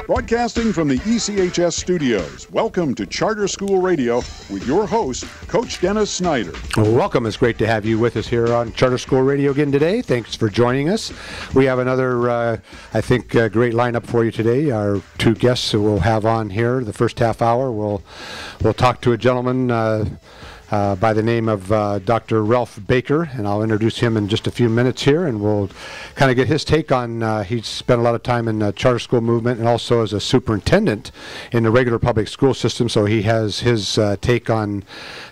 Broadcasting from the ECHS studios, welcome to Charter School Radio with your host, Coach Dennis Snyder. Welcome. It's great to have you with us here on Charter School Radio again today. Thanks for joining us. We have another, I think, great lineup for you today. Our two guests who we'll have on here the first half hour. We'll talk to a gentleman by the name of Dr. Ralph Baker, and I'll introduce him in just a few minutes here, and we'll kind of get his take on, he's spent a lot of time in the charter school movement and also as a superintendent in the regular public school system, so he has his take on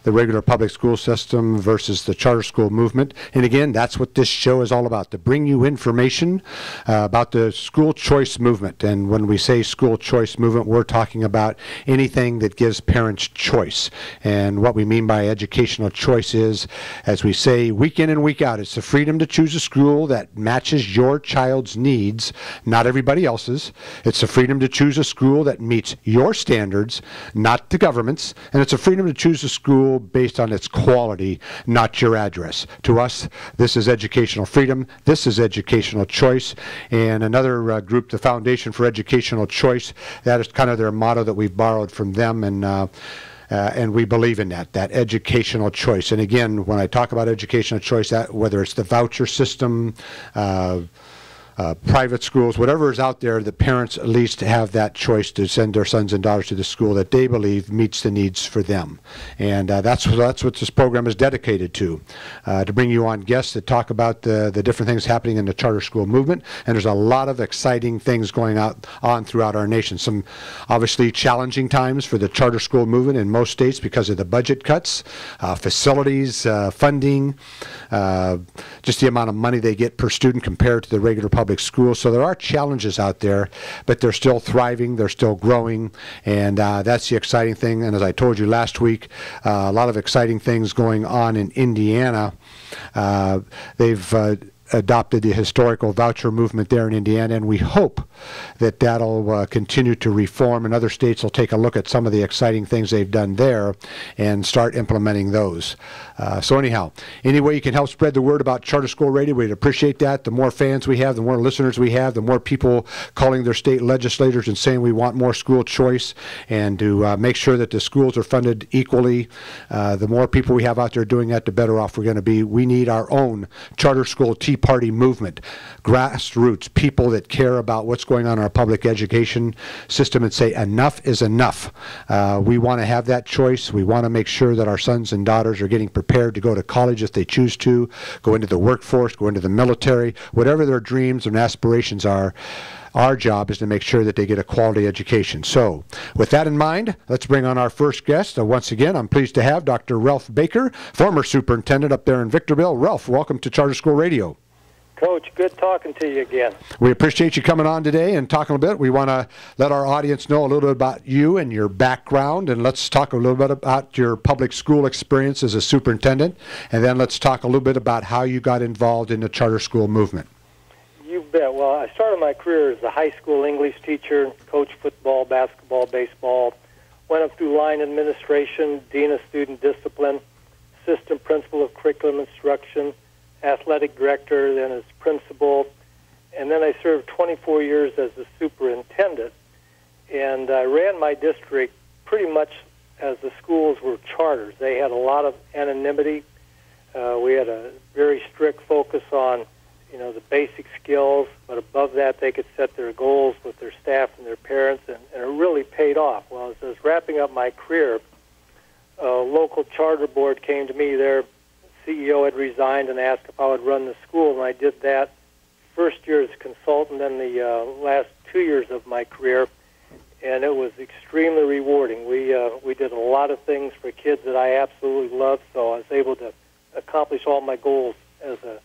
the regular public school system versus the charter school movement. And again, that's what this show is all about, to bring you information about the school choice movement. And when we say school choice movement, we're talking about anything that gives parents choice. And what we mean by educational choice is, as we say week in and week out, it's the freedom to choose a school that matches your child's needs, not everybody else's. It's the freedom to choose a school that meets your standards, not the government's. And it's a freedom to choose a school based on its quality, not your address. To us, this is educational freedom. This is educational choice. And another group, the Foundation for Educational Choice, that is kind of their motto that we've borrowed from them, and we believe in that educational choice. And again, when I talk about educational choice, that whether it's the voucher system, private schools, whatever is out there, the parents at least have that choice to send their sons and daughters to the school that they believe meets the needs for them. And that's what this program is dedicated to bring you on guests that talk about the different things happening in the charter school movement. And there's a lot of exciting things going on throughout our nation. Some obviously challenging times for the charter school movement in most states because of the budget cuts, facilities, funding, just the amount of money they get per student compared to the regular public schools. So there are challenges out there, but they're still thriving, they're still growing, and that's the exciting thing. And as I told you last week, a lot of exciting things going on in Indiana. They've adopted the historical voucher movement there in Indiana, and we hope that that'll continue to reform, and other states will take a look at some of the exciting things they've done there and start implementing those. So anyhow, any way you can help spread the word about Charter School Radio, we'd appreciate that. The more fans we have, the more listeners we have, the more people calling their state legislators and saying we want more school choice and to make sure that the schools are funded equally. The more people we have out there doing that, the better off we're going to be. We need our own charter school Tea Party movement, grassroots, people that care about what's going on in our public education system and say enough is enough. We want to have that choice. We want to make sure that our sons and daughters are getting prepared to go to college if they choose to, go into the workforce, go into the military, whatever their dreams and aspirations are. Our job is to make sure that they get a quality education. So with that in mind, let's bring on our first guest. Once again, I'm pleased to have Dr. Ralph Baker, former superintendent up there in Victorville. Ralph, welcome to Charter School Radio. Coach, good talking to you again. We appreciate you coming on today and talking a bit. We want to let our audience know a little bit about you and your background, and let's talk a little bit about your public school experience as a superintendent, and then let's talk a little bit about how you got involved in the charter school movement. You bet. Well, I started my career as a high school English teacher, coached football, basketball, baseball, went up through line administration, dean of student discipline, assistant principal of curriculum instruction, athletic director, then as principal, and then I served 24 years as a superintendent. And I ran my district pretty much as the schools were charters. They had a lot of anonymity. We had a very strict focus on, the basic skills, but above that they could set their goals with their staff and their parents, and it really paid off. Well, as I was wrapping up my career, a local charter board came to me. Their CEO had resigned and asked if I would run the school, and I did that first year as a consultant, then the last 2 years of my career, and it was extremely rewarding. We did a lot of things for kids that I absolutely loved, so I was able to accomplish all my goals as an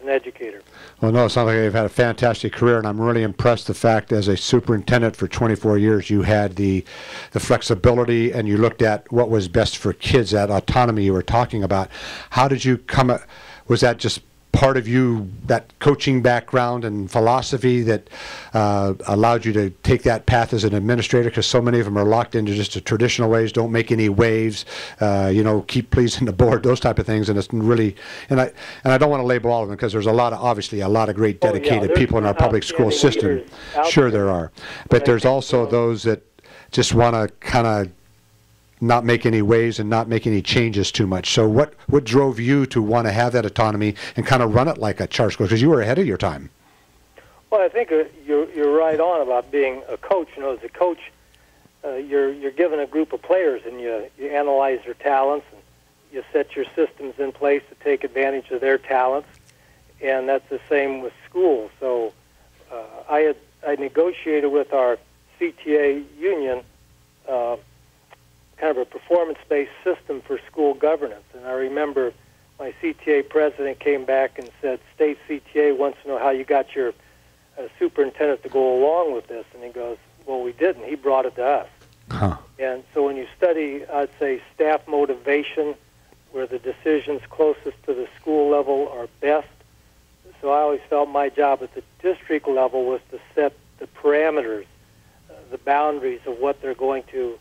educator. Well, no, it sounds like you've had a fantastic career, and I'm really impressed the fact as a superintendent for 24 years you had the flexibility and you looked at what was best for kids, that autonomy you were talking about. How did you was that just part of you, that coaching background and philosophy that allowed you to take that path as an administrator? Because so many of them are locked into just the traditional ways, don't make any waves, keep pleasing the board, those type of things. And it's really, and I don't want to label all of them, because there's obviously a lot of great dedicated people in our public school system. Sure there are. But there's also those that just want to kind of not make any waves and not make any changes too much. So what drove you to want to have that autonomy and kind of run it like a charter school? Because you were ahead of your time. Well, I think you're right on about being a coach. As a coach, you're given a group of players, and you analyze their talents, and you set your systems in place to take advantage of their talents. And that's the same with schools. So I negotiated with our CTA union kind of a performance-based system for school governance. And I remember my CTA president came back and said, State CTA wants to know how you got your superintendent to go along with this. And he goes, well, we didn't. He brought it to us. Huh. And so when you study, I'd say, staff motivation, where the decisions closest to the school level are best. So I always felt my job at the district level was to set the parameters, the boundaries of what they're going to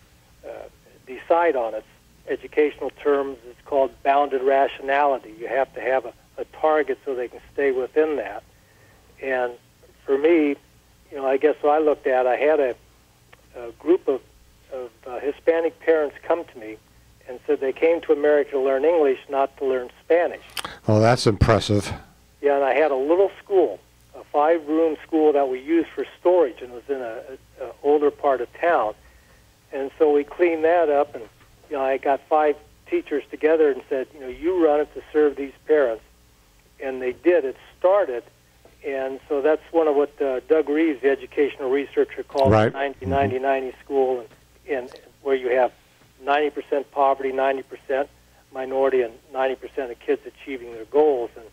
decide on. It's educational terms, it's called bounded rationality. You have to have a target so they can stay within that. And for me, I guess what I looked at, I had a group of Hispanic parents come to me and said they came to America to learn English, not to learn Spanish. Oh, that's impressive. Yeah, and I had a little school, a 5-room school that we used for storage, and it was in an older part of town. And so we cleaned that up, and I got 5 teachers together and said, you run it to serve these parents. And they did. It started. And so that's one of what Doug Reeves, the educational researcher, called the 90-90-90 school, and where you have 90% poverty, 90% minority, and 90% of kids achieving their goals. And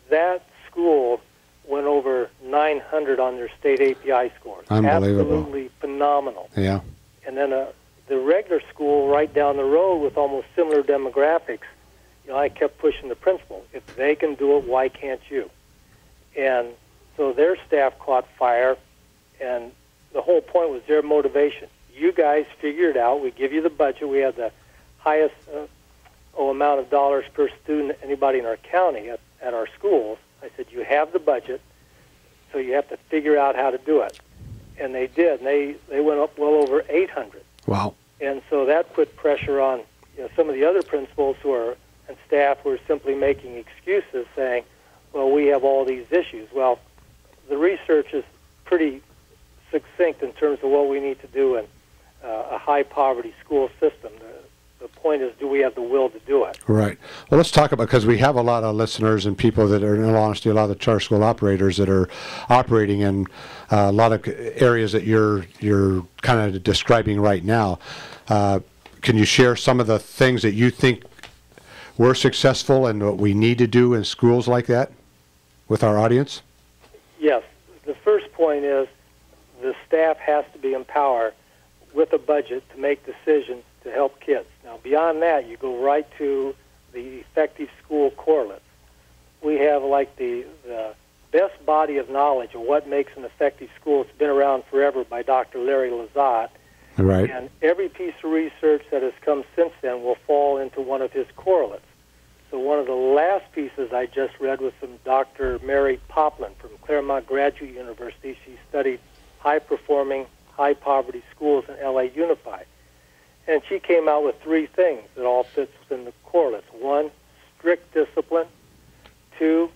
that school went over 900 on their state API scores. Unbelievable. Absolutely phenomenal. Yeah. And then the regular school right down the road with almost similar demographics, I kept pushing the principal. If they can do it, why can't you? And so their staff caught fire, and the whole point was their motivation. You guys figure it out. We give you the budget. We have the highest amount of dollars per student anybody in our county at our schools. I said, you have the budget, so you have to figure out how to do it. And they did. And they went up well over 800. Wow. And so that put pressure on some of the other principals and staff who were simply making excuses, saying, well, we have all these issues. Well, the research is pretty succinct in terms of what we need to do in a high-poverty school system. The point is, do we have the will to do it? Right. Well, let's talk about, because we have a lot of listeners and people that are, in all honesty, a lot of the charter school operators that are operating in a lot of areas that you're kind of describing right now. Can you share some of the things that you think were successful and what we need to do in schools like that with our audience? Yes. The first point is the staff has to be empowered with a budget to make decisions to help kids. Now, beyond that, you go right to the effective school correlates. We have like the best body of knowledge of what makes an effective school. It's been around forever by Dr. Larry Lazat. Right. And every piece of research that has come since then will fall into one of his correlates. So one of the last pieces I just read was from Dr. Mary Poplin from Claremont Graduate University. She studied high-performing, high-poverty schools in L.A. Unified. And she came out with 3 things that all fits within the correlates. 1, strict discipline. 2,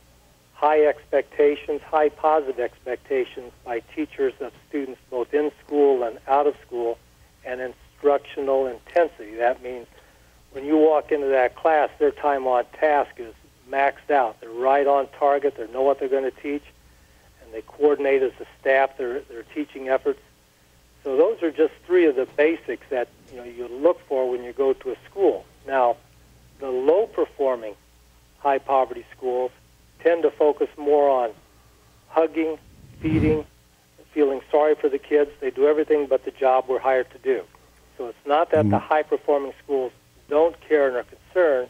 high expectations, high positive expectations by teachers of students both in school and out of school, and instructional intensity. That means when you walk into that class, their time on task is maxed out. They're right on target. They know what they're going to teach, and they coordinate as a staff their teaching efforts. So those are just 3 of the basics that you look for when you go to a school. Now, the low-performing high-poverty schools tend to focus more on hugging, feeding, feeling sorry for the kids. They do everything but the job we're hired to do. So it's not that the high-performing schools don't care and are concerned.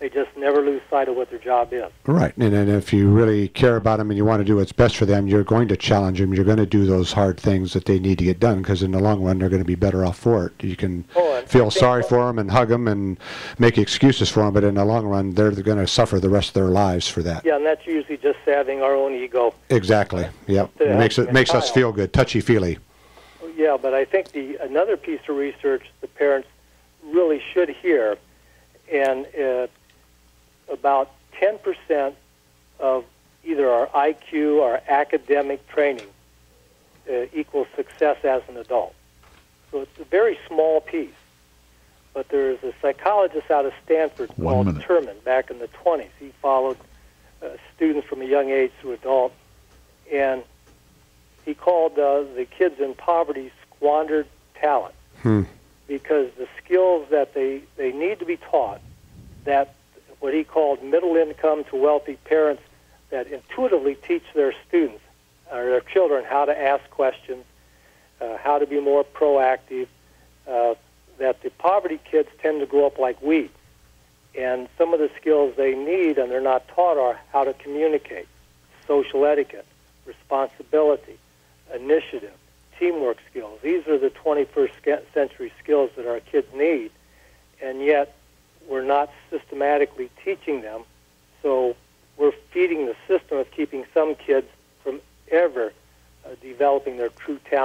They just never lose sight of what their job is. Right, and if you really care about them and you want to do what's best for them, you're going to challenge them. You're going to do those hard things that they need to get done, because in the long run, they're going to be better off for it. You can feel sorry for them and hug them and make excuses for them, but in the long run, they're going to suffer the rest of their lives for that. Yeah, and that's usually just having our own ego. Exactly. Yep. It makes us feel good, touchy-feely. Yeah, but I think another piece of research the parents really should hear, and about 10% of either our IQ or academic training equals success as an adult. So it's a very small piece. But there's a psychologist out of Stanford called Terman back in the 20s. He followed students from a young age to adult, and he called the kids in poverty squandered talent, because the skills that they need to be taught, that what he called middle income to wealthy parents that intuitively teach their students or their children how to ask questions, how to be more proactive, that the poverty kids tend to grow up like weeds. And some of the skills they need and they're not taught are how to communicate, social etiquette, responsibility, initiative, teamwork skills. These are the 21st century skills that our kids need, and yet we're not systematically teaching them, so we're feeding the system of keeping some kids from ever developing their true talent.